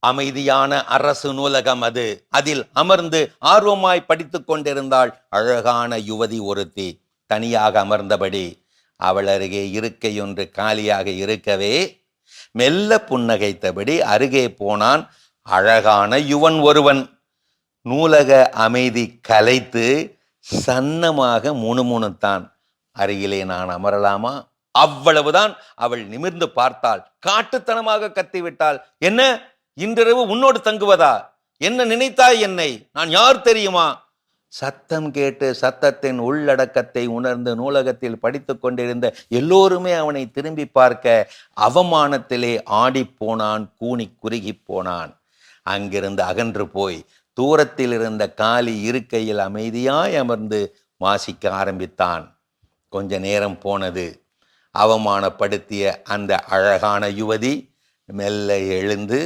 அமைதியான அரசு நூலகம் அது. அதில் அமர்ந்து ஆர்வமாய் படித்துக் கொண்டிருந்தாள் அழகான யுவதி ஒருத்தி. தனியாக அமர்ந்தபடி அவள் அருகே இருக்கையொன்று காலியாக இருக்கவே மெல்ல புன்னகைத்தபடி அருகே போனான் அழகான யுவன் ஒருவன். நூலக அமைதி கலைத்து சன்னமாக முணுமுணுத்தான். அருகிலே நான் அமரலாமா? அவ்வளவுதான். அவள் நிமிர்ந்து பார்த்தாள். காட்டுத்தனமாக கத்திவிட்டாள். என்ன, இன்றிரவு உன்னோடு தங்குவதா? என்ன நினைத்தாய் என்னை? நான் யார் தெரியுமா? சத்தம் கேட்டு சத்தத்தின் உள்ளடக்கத்தை உணர்ந்து நூலகத்தில் படித்து கொண்டிருந்த எல்லோருமே அவனை திரும்பி பார்க்க அவமானத்திலே ஆடிப்போனான், கூனி குறுகி போனான். அங்கிருந்து அகன்று போய் தூரத்தில் இருந்த காலி இருக்கையில் அமைதியாய் அமர்ந்து வாசிக்க ஆரம்பித்தான். கொஞ்ச நேரம் போனது. அவமானப்படுத்திய அந்த அழகான யுவதி மெல்ல எழுந்து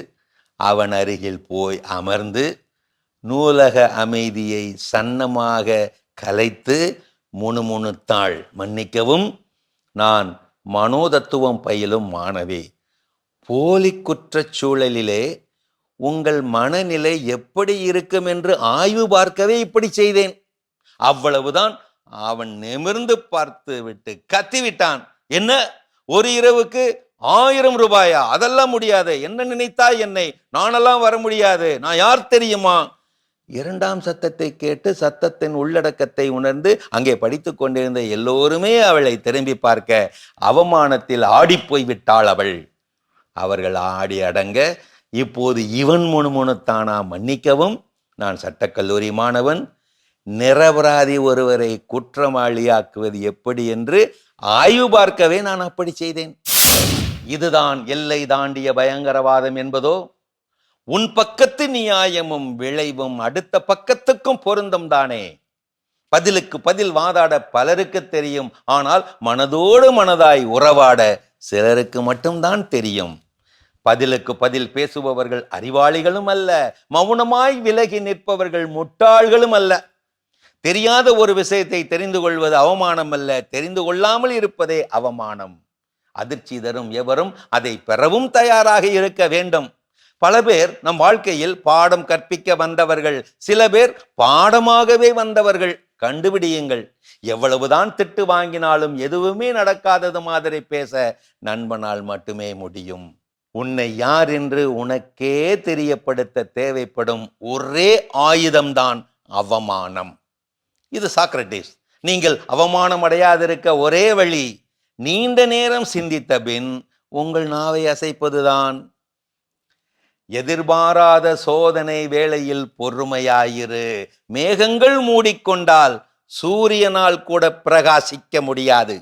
அவன் அருகில் போய் அமர்ந்து நூலக அமைதியை சன்னமாக கலைத்து முணுமுணுத்தாள். மன்னிக்கவும், நான் மனோதத்துவம் பயிலும் மாணவி. போலி குற்றச்சூழலிலே உங்கள் மனநிலை எப்படி இருக்கும் என்று ஆய்வு பார்க்கவே இப்படி செய்தேன். அவ்வளவுதான். அவன் நிமிர்ந்து பார்த்து விட்டு கத்திவிட்டான். என்ன, ஒரு இரவுக்கு 1000 ரூபாயா? அதெல்லாம் முடியாது. என்ன நினைத்தாய் என்னை? நானெல்லாம் வர முடியாது. நான் யார் தெரியுமா? இரண்டாம் சத்தத்தை கேட்டு சத்தத்தின் உள்ளடக்கத்தை உணர்ந்து அங்கே படித்து கொண்டிருந்த எல்லோருமே அவளை திரும்பி பார்க்க அவமானத்தில் ஆடிப்போய் விட்டாள் அவள். அவர்கள் ஆடி அடங்க இப்போது இவன் முணுமுணுத்தானா? மன்னிக்கவும், நான் சட்டக்கல்லூரி மாணவன். நிரபராதி ஒருவரை குற்றவாளியாக்குவது எப்படி என்று ஆய்வு பார்க்கவே நான் அப்படி செய்தேன். இதுதான் எல்லை தாண்டிய பயங்கரவாதம் என்பதோ? உன் பக்கத்து நியாயமும் விளைவும் அடுத்த பக்கத்துக்கும் பொருந்தும் தானே. பதிலுக்கு பதில் வாதாட பலருக்கு தெரியும். ஆனால் மனதோடு மனதாய் உறவாட சிலருக்கு மட்டும்தான் தெரியும். பதிலுக்கு பதில் பேசுபவர்கள் அறிவாளிகளும் அல்ல, மௌனமாய் விலகி நிற்பவர்கள் முட்டாள்களும் அல்ல. தெரியாத ஒரு விஷயத்தை தெரிந்து கொள்வது அவமானம் அல்ல, தெரிந்து கொள்ளாமல் இருப்பதே அவமானம். அதிர்ச்சி தரும் எவரும் அதை பெறவும் தயாராக இருக்க வேண்டும். பல பேர் நம் வாழ்க்கையில் பாடம் கற்பிக்க வந்தவர்கள், சில பேர் பாடமாகவே வந்தவர்கள். கண்டுபிடியுங்கள். எவ்வளவுதான் திட்டு வாங்கினாலும் எதுவுமே நடக்காதது மாதிரி பேச நண்பனால் மட்டுமே முடியும். உன்னை யார் என்று உனக்கே தெரியப்படுத்த தேவைப்படும் ஒரே ஆயுதம்தான் அவமானம். இது சாக்ரட்டிஸ். நீங்கள் அவமானம் அடையாதிருக்க ஒரே வழி நீண்ட நேரம் சிந்தித்த பின் உங்கள் நாவை அசைப்பதுதான். எதிர்பாராத சோதனை வேளையில் பொறுமையாயிரு. மேகங்கள் மூடிக்கொண்டால் சூரியனால் கூட பிரகாசிக்க முடியாது.